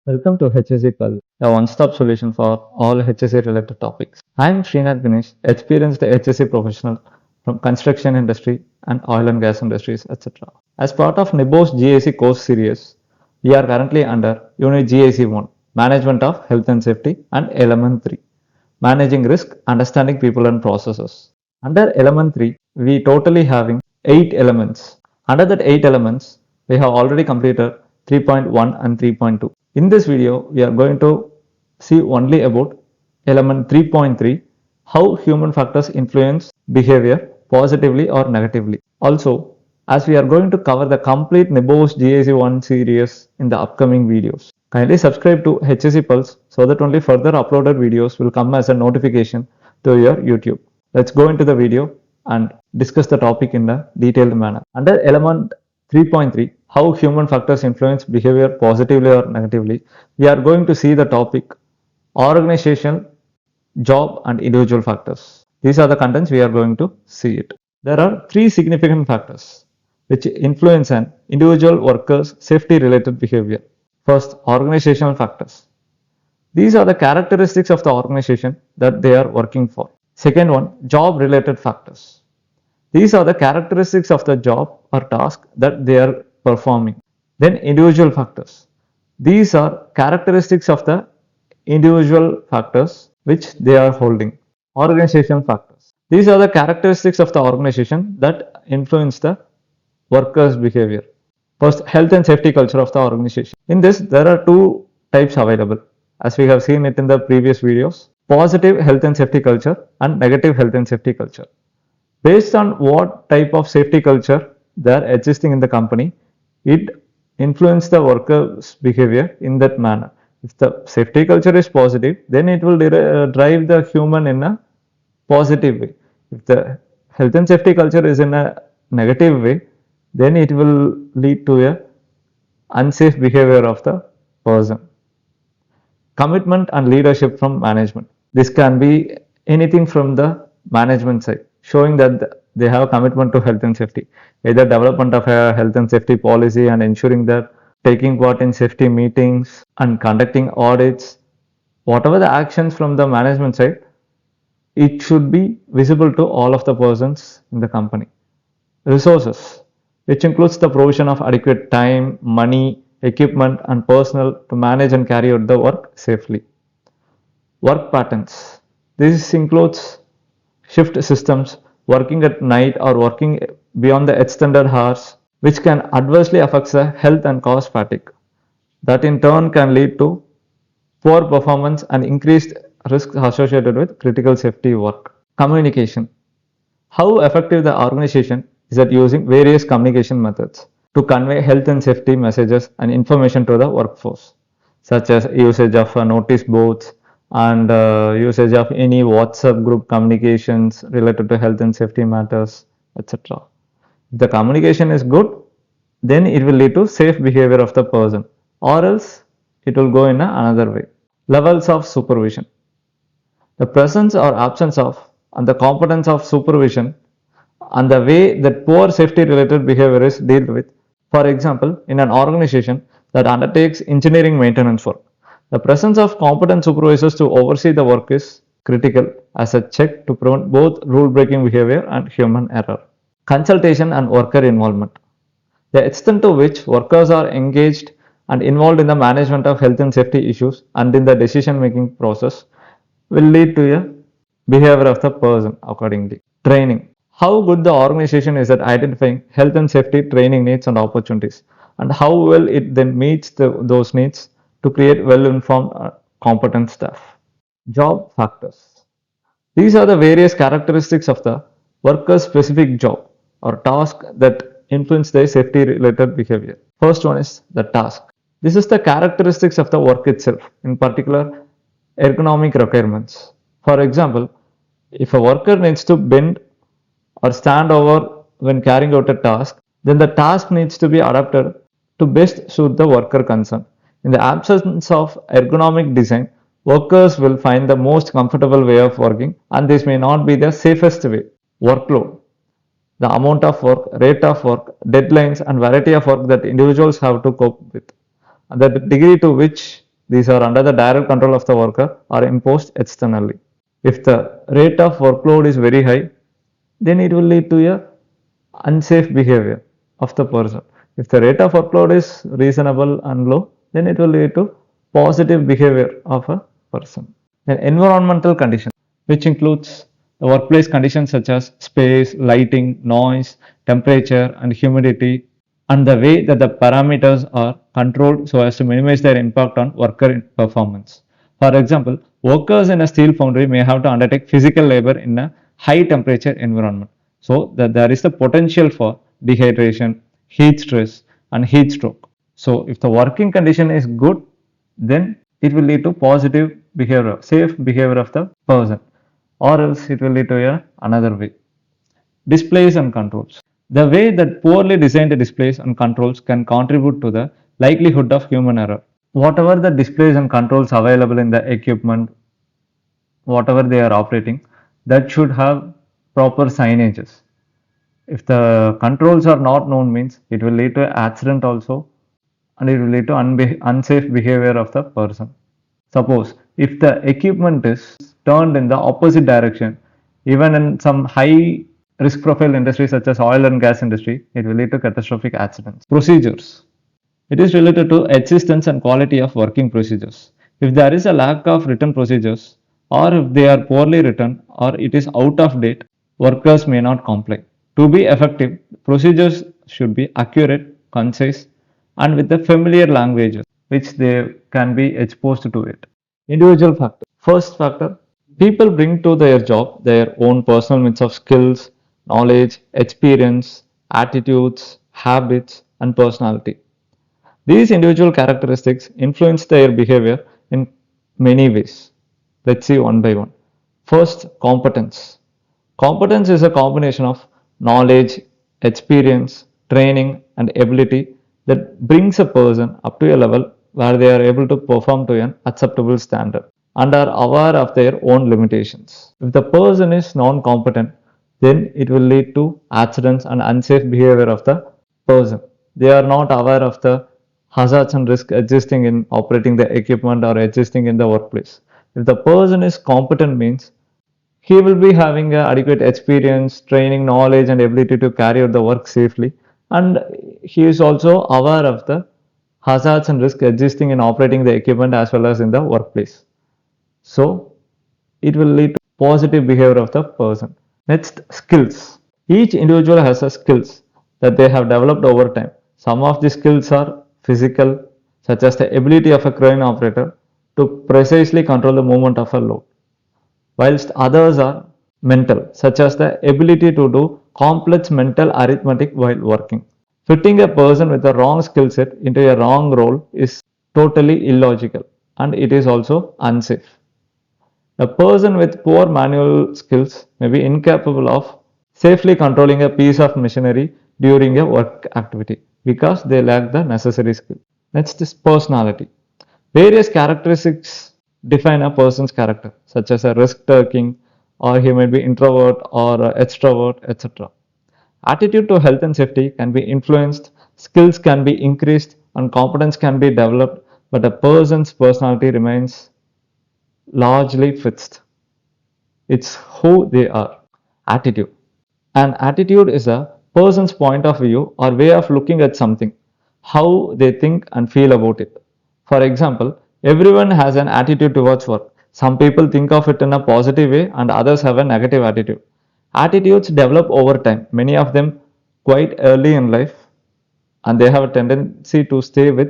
Welcome to HSC a one-stop solution for all HSC related topics. I am Srinath Ganesh, experienced HSC professional from construction industry and oil and gas industries, etc. As part of NEBOSH GIC course series, we are currently under Unit GIC1, Management of Health and Safety, and Element 3, Managing Risk, Understanding People and Processes. Under Element 3, we totally having 8 elements. Under that 8 elements, we have already completed 3.1 and 3.2. In this video, we are going to see only about element 3.3, how human factors influence behavior positively or negatively. Also, as we are going to cover the complete NEBOSH GIC1 series in the upcoming videos. Kindly subscribe to HSC Pulse so that only further uploaded videos will come as a notification to your YouTube. Let's go into the video and discuss the topic in a detailed manner. Under element 3.3, how human factors influence behavior positively or negatively, we are going to see the topic organization, job and individual factors. These are the contents we are going to see it. There are three significant factors which influence an individual worker's safety related behavior. First, organizational factors. These are the characteristics of the organization that they are working for. Second one, job related factors. These are the characteristics of the job or task that they are performing. Then individual factors. These are characteristics of the individual factors which they are holding. Organization factors. These are the characteristics of the organization that influence the workers' behavior. First, health and safety culture of the organization. In this, there are two types available, as we have seen it in the previous videos. Positive health and safety culture and negative health and safety culture. Based on what type of safety culture they are existing in the company, it influences the workers' behavior in that manner. If the safety culture is positive, then it will drive the human in a positive way. If the health and safety culture is in a negative way, then it will lead to a unsafe behavior of the person. Commitment and leadership from management. This can be anything from the management side, showing that they have a commitment to health and safety, either development of a health and safety policy and ensuring that taking part in safety meetings and conducting audits, whatever the actions from the management side, it should be visible to all of the persons in the company. Resources, which includes the provision of adequate time, money, equipment and personnel to manage and carry out the work safely. Work patterns. This includes shift systems, working at night or working beyond the extended hours, which can adversely affect the health and cause fatigue. That in turn can lead to poor performance and increased risks associated with critical safety work. Communication. How effective the organization is at using various communication methods to convey health and safety messages and information to the workforce, such as usage of notice boards and usage of any WhatsApp group communications related to health and safety matters, etc. If the communication is good, then it will lead to safe behavior of the person, or else it will go in another way. Levels of supervision. The presence or absence of and the competence of supervision and the way that poor safety related behavior is dealt with. For example, in an organization that undertakes engineering maintenance work, the presence of competent supervisors to oversee the work is critical as a check to prevent both rule breaking behavior and human error. Consultation and worker involvement. The extent to which workers are engaged and involved in the management of health and safety issues and in the decision making process will lead to a behavior of the person accordingly. Training. How good the organization is at identifying health and safety training needs and opportunities, and how well it then meets those needs to create well-informed, competent staff. Job factors. These are the various characteristics of the worker's specific job or task that influence their safety related behavior. First one is the task. This is the characteristics of the work itself, in particular ergonomic requirements. For example, if a worker needs to bend or stand over when carrying out a task, then the task needs to be adapted to best suit the worker concerned. In the absence of ergonomic design, workers will find the most comfortable way of working, and this may not be the safest way. Workload. The amount of work, rate of work, deadlines and variety of work that individuals have to cope with, and the degree to which These are under the direct control of the worker or imposed externally. If the rate of workload is very high, then it will lead to a unsafe behavior of the person. If the rate of workload is reasonable and low, then it will lead to positive behavior of a person. Then environmental conditions, which includes the workplace conditions such as space, lighting, noise, temperature, and humidity, and the way that the parameters are controlled so as to minimize their impact on worker performance. For example, workers in a steel foundry may have to undertake physical labor in a high temperature environment. So that there is the potential for dehydration, heat stress, and heat stroke. So if the working condition is good, then it will lead to positive behavior, safe behavior of the person, or else it will lead to another way. Displays and controls. The way that poorly designed displays and controls can contribute to the likelihood of human error. Whatever the displays and controls available in the equipment, whatever they are operating, that should have proper signages. If the controls are not known, means it will lead to accident also, and it will lead to unsafe behavior of the person. Suppose if the equipment is turned in the opposite direction, even in some high risk profile industries such as oil and gas industry, it will lead to catastrophic accidents. Procedures. It is related to existence and quality of working procedures. If there is a lack of written procedures, or if they are poorly written, or it is out of date, workers may not comply. To be effective, procedures should be accurate, concise, and with the familiar languages which they can be exposed to it. Individual factor. First factor, people bring to their job their own personal mix of skills, knowledge, experience, attitudes, habits, and personality. These individual characteristics influence their behavior in many ways. Let's see one by one. First, competence. Competence is a combination of knowledge, experience, training, and ability that brings a person up to a level where they are able to perform to an acceptable standard and are aware of their own limitations. If the person is non competent, then it will lead to accidents and unsafe behavior of the person. They are not aware of the hazards and risks existing in operating the equipment or existing in the workplace. If the person is competent, means he will be having adequate experience, training, knowledge, and ability to carry out the work safely. And he is also aware of the hazards and risks existing in operating the equipment as well as in the workplace. So, it will lead to positive behavior of the person. Next, skills. Each individual has a skills that they have developed over time. Some of the skills are physical, such as the ability of a crane operator to precisely control the movement of a load, whilst others are mental, such as the ability to do complex mental arithmetic while working. Fitting a person with a wrong skill set into a wrong role is totally illogical and it is also unsafe. A person with poor manual skills may be incapable of safely controlling a piece of machinery during a work activity because they lack the necessary skill. Next is personality. Various characteristics define a person's character, such as a risk taking, or he may be introvert or extrovert, etc. Attitude to health and safety can be influenced, skills can be increased, and competence can be developed, but a person's personality remains largely fixed. It's who they are. Attitude. An attitude is a person's point of view or way of looking at something, how they think and feel about it. For example, everyone has an attitude towards work. Some people think of it in a positive way and others have a negative attitude. Attitudes develop over time, many of them quite early in life, and they have a tendency to stay with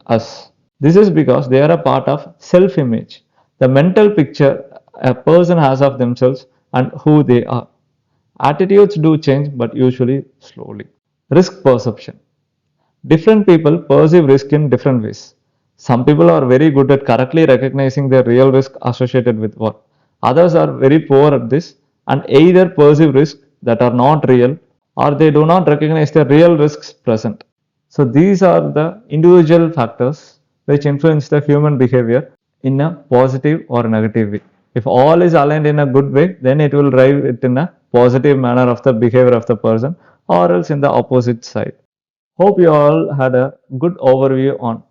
us. This is because they are a part of self image, the mental picture a person has of themselves and who they are. Attitudes do change, but usually slowly. Risk perception. Different people perceive risk in different ways. Some people are very good at correctly recognizing the real risk associated with work. Others are very poor at this and either perceive risks that are not real or they do not recognize the real risks present. So these are the individual factors which influence the human behavior in a positive or negative way. If all is aligned in a good way, then it will drive it in a positive manner of the behavior of the person, or else in the opposite side. Hope you all had a good overview on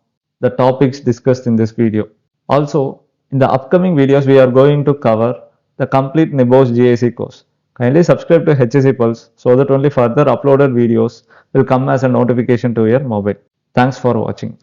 the topics discussed in this video. Also, in the upcoming videos, we are going to cover the complete NEBOSH GIC course. Kindly subscribe to HSC Pulse so that only further uploaded videos will come as a notification to your mobile. Thanks for watching.